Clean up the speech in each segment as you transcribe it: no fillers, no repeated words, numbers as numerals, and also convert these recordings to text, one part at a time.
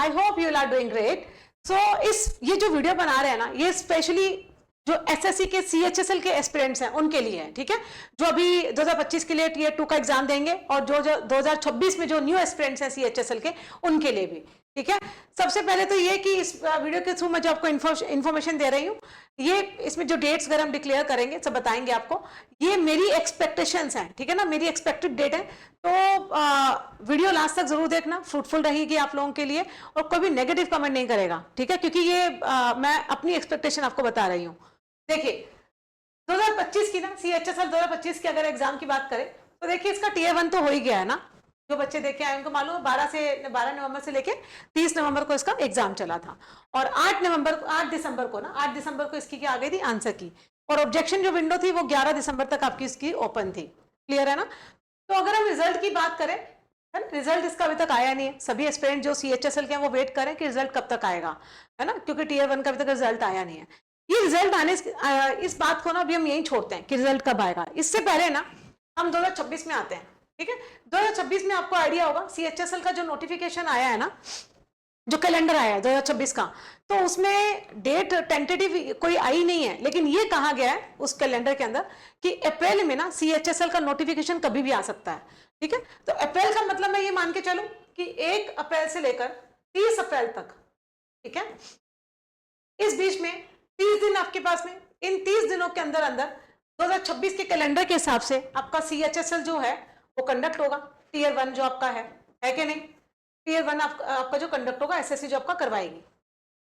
I hope you are doing great. So ये जो video बना रहे हैं ना, ये स्पेशली जो एसएससी के सीएचएसएल के एस्पिरेंट्स हैं उनके लिए है, ठीक है, जो अभी 2025 के लिए टीयर 2 का एग्जाम देंगे और जो 2026 में जो न्यू एस्पिरेंट्स हैं सीएचएसएल के उनके लिए भी, ठीक है। सबसे पहले तो ये कि इस वीडियो के थ्रू मैं जो आपको इन्फॉर्मेशन दे रही हूँ, ये इसमें जो डेट्स अगर हम डिक्लेयर करेंगे सब बताएंगे आपको, ये मेरी एक्सपेक्टेशंस हैं, ठीक है ना, मेरी एक्सपेक्टेड डेट है। तो वीडियो लास्ट तक जरूर देखना, फ्रूटफुल रहेगी आप लोगों के लिए, और कोई भी नेगेटिव कमेंट नहीं करेगा, ठीक है, क्योंकि ये मैं अपनी एक्सपेक्टेशन आपको बता रही हूँ। देखिए 2025 की ना सीएचएसएल 2025 की अगर एग्जाम की बात करें तो देखिए इसका टीयर 1 तो हो ही गया है ना, जो बच्चे देख के आए उनको मालूम है 12 नवंबर से लेके 30 नवंबर को इसका एग्जाम चला था, और 8 दिसंबर को इसकी क्या आ गई थी, आंसर की, और ऑब्जेक्शन जो विंडो थी वो 11 दिसंबर तक आपकी इसकी ओपन थी। क्लियर है ना। तो अगर हम रिजल्ट की बात करें, रिजल्ट इसका अभी तक आया नहीं है, सभी एस्पिरेंट जो सीएचएसएल के हैं वो वेट करें कि रिजल्ट कब तक आएगा, है ना, क्योंकि टीयर 1 का अभी तक रिजल्ट आया नहीं है। ये रिजल्ट आने इस बात को ना अभी हम यही छोड़ते हैं कि रिजल्ट कब आएगा, इससे पहले ना हम 2026 में आते हैं, ठीक है। 2026 में आपको आइडिया होगा सीएचएसएल का जो नोटिफिकेशन आया है ना, जो कैलेंडर आया है 2026 का, तो उसमें डेट टेंटेटिव कोई आई नहीं है, लेकिन ये कहा गया है उस कैलेंडर के अंदर कि अप्रैल में ना सीएचएसएल का नोटिफिकेशन कभी भी आ सकता है, ठीक है। तो अप्रैल का मतलब मैं ये मान के चलूं कि 1 अप्रैल से लेकर 30 अप्रैल तक, ठीक है, इस बीच में 30 दिन आपके पास में, इन 30 दिनों के अंदर अंदर 2026 के कैलेंडर के हिसाब से आपका सीएचएसएल जो है वो कंडक्ट होगा, टीयर 1 जो आपका है कि नहीं, टीयर 1 आपका जो कंडक्ट होगा एसएससी जो आपका करवाएगी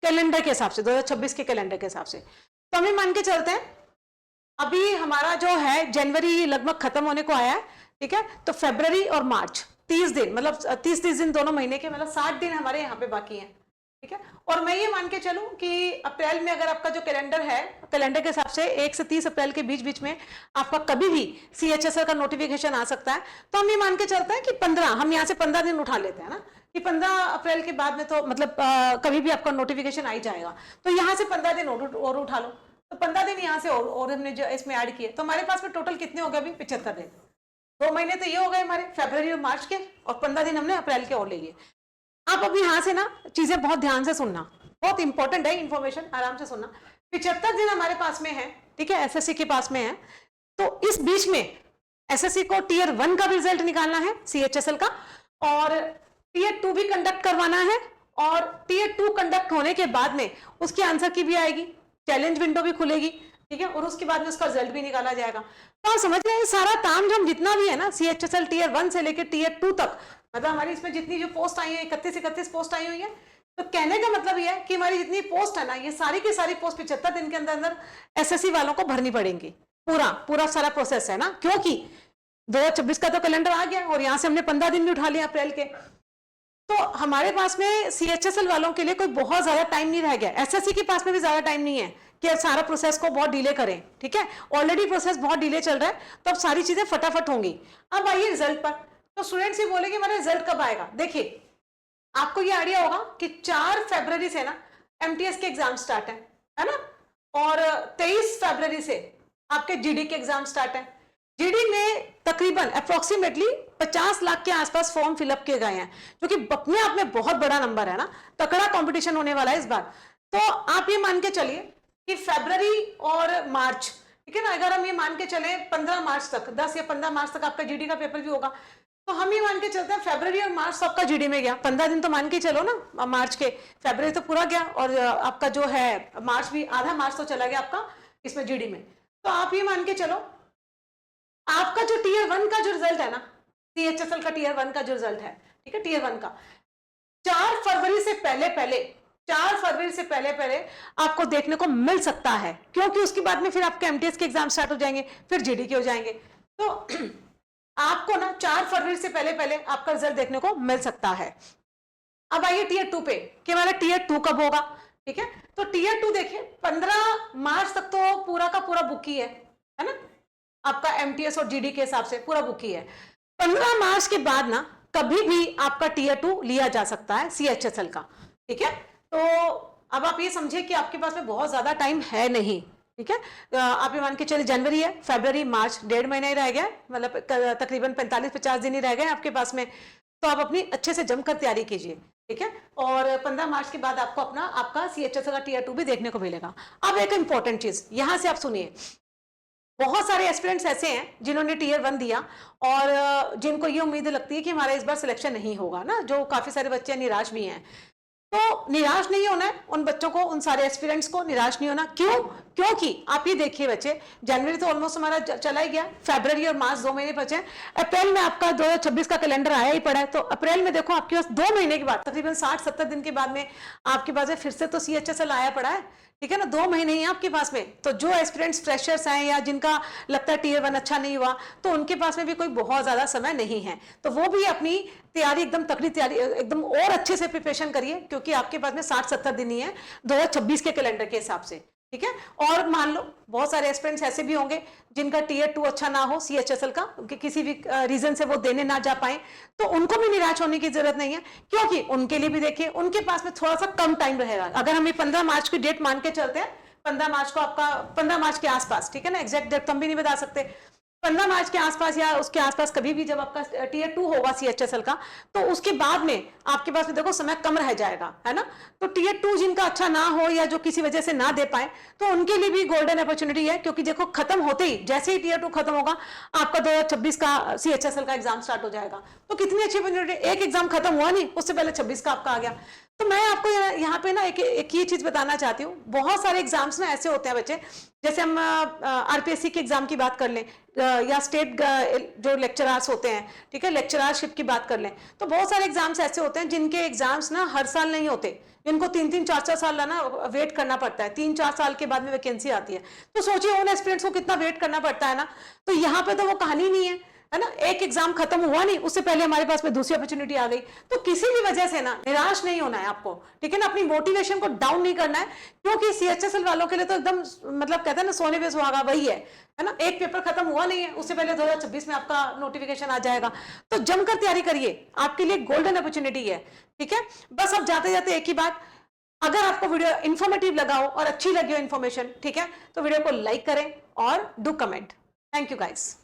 कैलेंडर के हिसाब से, 2026 के कैलेंडर के हिसाब से। तो हम मान के चलते हैं अभी हमारा जो है जनवरी लगभग खत्म होने को आया है, ठीक है, तो फरवरी और मार्च 30 दिन, मतलब 30 दिन दोनों महीने के, मतलब 60 दिन हमारे यहाँ पे बाकी हैं, ठीक है। और मैं ये मान के चलूं कि अप्रैल में अगर आपका जो कैलेंडर है, कैलेंडर के हिसाब से 1 से 30 अप्रैल के बीच में आपका कभी भी सीएचएसएल का नोटिफिकेशन आ सकता है, तो हम ये मान के चलते हैं कि 15, हम यहाँ से 15 दिन उठा लेते हैं ना, कि 15 अप्रैल के बाद में तो मतलब कभी भी आपका नोटिफिकेशन आ ही जाएगा, तो यहाँ से 15 दिन और उठा लो, तो 15 दिन यहाँ से और हमने जो इसमें ऐड किए, तो हमारे पास में टोटल कितने हो गए अभी, 75 दिन। 2 महीने तो ये हो गए हमारे फरवरी और मार्च के, और 15 दिन हमने अप्रैल के और ले लिए। आप अभी यहाँ से ना चीजें बहुत ध्यान से सुनना, बहुत इंपॉर्टेंट है इन्फॉर्मेशन, आराम से सुनना। 75 दिन हमारे पास में है, ठीक है, एसएससी के पास में है, तो इस बीच में एसएससी को टीयर 1 का रिजल्ट निकालना है सीएचएसएल का, और टीयर 2 भी कंडक्ट करवाना है, और टीयर 2 कंडक्ट होने के बाद में उसकी आंसर की भी आएगी, चैलेंज विंडो भी खुलेगी, ठीक है, और उसके बाद में उसका रिजल्ट भी निकाला जाएगा। तो आप समझ रहे हैं सारा काम जो जितना भी है ना सीएचएसएल टीयर 1 से लेकर टीयर 2 तक, मतलब हमारी इसमें जितनी जो पोस्ट आई है 31 पोस्ट आई हुई है, तो कहने का मतलब ये है कि हमारी जितनी पोस्ट है ना, ये सारी की सारी पोस्ट 75 दिन के अंदर अंदर एसएससी वालों को भरनी पड़ेंगी, पूरा सारा प्रोसेस है ना, क्योंकि 2026 का तो कैलेंडर आ गया और यहाँ से हमने 15 दिन भी उठा लिया अप्रैल के, तो हमारे पास में सीएचएसएल वालों के लिए कोई बहुत ज्यादा टाइम नहीं रह गया, एसएससी के पास में भी ज्यादा टाइम नहीं है कि सारा प्रोसेस को बहुत डिले करें, ठीक है, ऑलरेडी प्रोसेस बहुत डिले चल रहा है, तो अब सारी चीजें फटाफट होंगी। अब आइए रिजल्ट पर, तो स्टूडेंट्स ये बोलेंगे हमारा रिजल्ट कब आएगा। देखिए आपको ये आइडिया होगा कि 4 फरवरी से ना एमटीएस के एग्जाम स्टार्ट है ना, और 23 फरवरी से आपके जीडी के एग्जाम स्टार्ट है। जीडी में तकरीबन अप्रोक्सीमेटली 50 लाख के आसपास फॉर्म फिलअप किए गए हैं, जो कि अपने आप में बहुत बड़ा नंबर है ना, तकड़ा कंपटीशन होने वाला है इस बार। तो आप ये मान के चलिए कि फरवरी और मार्च, ठीक है ना, अगर हम ये मान के चले 15 मार्च तक, 10 या 15 मार्च तक आपका जीडी का पेपर भी होगा, तो हम ये मान के चलते हैं फरवरी और मार्च सबका जीडी में गया, 15 दिन तो मान के चलो ना मार्च के, फरवरी तो पूरा गया, और आपका जो है मार्च भी, आधा मार्च तो चला गया आपका इसमें जीडी में। तो आप ये मान के चलो आपका जो टीयर 1 का जो रिजल्ट है ना, सीएचएसएल का टीयर 1 का जो रिजल्ट है, ठीक है, टीयर 1 का 4 फरवरी से पहले आपको देखने को मिल सकता है, क्योंकि उसके बाद में फिर आपके एमटीएस के एग्जाम स्टार्ट हो जाएंगे, फिर जीडी के हो जाएंगे, तो आपको ना 4 फरवरी से पहले आपका रिजल्ट देखने को मिल सकता है। अब आइए टीयर 2 पे कि हमारा टीयर 2 कब होगा, ठीक है, तो टीयर 2 देखिए 15 मार्च तक तो पूरा का पूरा बुक ही है ना, आपका एमटीएस और जीडी के हिसाब से पूरा बुक ही है। 15 मार्च के बाद ना कभी भी आपका टीयर 2 लिया जा सकता है सीएचएसएल का, ठीक है। तो अब आप ये समझे कि आपके पास में बहुत ज्यादा टाइम है नहीं, ठीक है। आप ये मान के चलिए जनवरी है, फरवरी, मार्च, 1.5 महीना ही रह गया, मतलब तकरीबन 45-50 दिन ही रह गए आपके पास में। तो आप अपनी अच्छे से जमकर तैयारी कीजिए, ठीक है। और 15 मार्च के बाद आपको अपना आपका CHSL का Tier 2 भी देखने को मिलेगा। अब एक इंपॉर्टेंट चीज यहां से आप सुनिए, बहुत सारे एस्पिरेंट्स ऐसे हैं जिन्होंने Tier 1 दिया और जिनको ये उम्मीद लगती है कि हमारा इस बार सिलेक्शन नहीं होगा ना, जो काफी सारे बच्चे निराश भी हैं। तो निराश नहीं होना है उन बच्चों को, उन सारे एस्पिरेंट्स को निराश नहीं होना। क्यों? क्योंकि आप ये देखिए बच्चे, जनवरी तो ऑलमोस्ट हमारा चला ही गया, फरवरी और मार्च 2 महीने बचे हैं, अप्रैल में आपका 2026 का कैलेंडर आया ही पड़ा है। तो अप्रैल में देखो आपके पास 2 महीने के बाद, तकरीबन 60-70 दिन के बाद में आपके पास फिर से तो CHSL आया पड़ा है, ठीक है ना। 2 महीने ही आपके पास में। तो जो एस्पिरेंट्स फ्रेशर्स हैं या जिनका लगता है Tier 1 अच्छा नहीं हुआ, तो उनके पास में भी कोई बहुत ज्यादा समय नहीं है, तो वो भी अपनी तैयारी एकदम तकड़ी तैयारी एकदम और अच्छे से प्रिपरेशन करिए, क्योंकि आपके पास में 60-70 दिन ही है 2026 के कैलेंडर के हिसाब से, ठीक है। और मान लो बहुत सारे एस्पिरेंट्स ऐसे भी होंगे जिनका Tier 2 अच्छा ना हो CHSL का, कि किसी भी रीजन से वो देने ना जा पाए, तो उनको भी निराश होने की जरूरत नहीं है, क्योंकि उनके लिए भी देखिए उनके पास में थोड़ा सा कम टाइम रहेगा। अगर हम 15 मार्च की डेट मान के चलते हैं, 15 मार्च को आपका 15 मार्च के आसपास, ठीक है ना, एग्जैक्ट डेट तो हम भी नहीं बता सकते, 15 मार्च के आसपास या उसके आसपास कभी भी जब आपका Tier 2 होगा CHSL का, तो उसके बाद में आपके पास में देखो समय कम रह जाएगा, है ना। तो Tier 2 जिनका अच्छा ना हो या जो किसी वजह से ना दे पाए, तो उनके लिए भी गोल्डन अपॉर्चुनिटी है, क्योंकि देखो खत्म होते ही जैसे ही Tier 2 खत्म होगा आपका 2026 का CHSL का एग्जाम स्टार्ट हो जाएगा। तो कितनी अच्छी अपॉर्चुनिटी, एक एग्जाम खत्म हुआ नहीं, उससे पहले 26 का आपका आ गया। तो मैं आपको यहाँ पे ना एक ये चीज बताना चाहती हूँ, बहुत सारे एग्जाम्स ना ऐसे होते हैं बच्चे, जैसे हम RPSC के एग्जाम की बात कर लें या स्टेट जो लेक्चरर्स होते हैं, ठीक है, लेक्चररशिप की बात कर लें, तो बहुत सारे एग्जाम्स ऐसे होते हैं जिनके एग्जाम्स ना हर साल नहीं होते, इनको 3-3, 4-4 साल ना वेट करना पड़ता है, 3-4 साल के बाद में वैकेंसी आती है। तो सोचिए उन एस्पिरेंट्स को कितना वेट करना पड़ता है ना। तो यहाँ पे तो वो कहानी नहीं है ना, एक एग्जाम खत्म हुआ नहीं, उससे पहले हमारे पास में दूसरी अपॉर्चुनिटी आ गई। तो किसी भी वजह से ना निराश नहीं होना है आपको, ठीक है ना, अपनी मोटिवेशन को डाउन नहीं करना है, क्योंकि CHSL वालों के लिए तो एकदम मतलब कहते हैं ना सोने पे सुहागा वही है ना। एक पेपर खत्म हुआ नहीं है, उससे पहले 2026 में आपका नोटिफिकेशन आ जाएगा। तो जमकर तैयारी करिए, आपके लिए गोल्डन अपॉर्चुनिटी है, ठीक है। बस अब जाते जाते एक ही बात, अगर आपको वीडियो इंफॉर्मेटिव लगा हो और अच्छी लगी हो इन्फॉर्मेशन, ठीक है, तो वीडियो को लाइक करें और do comment. Thank you guys.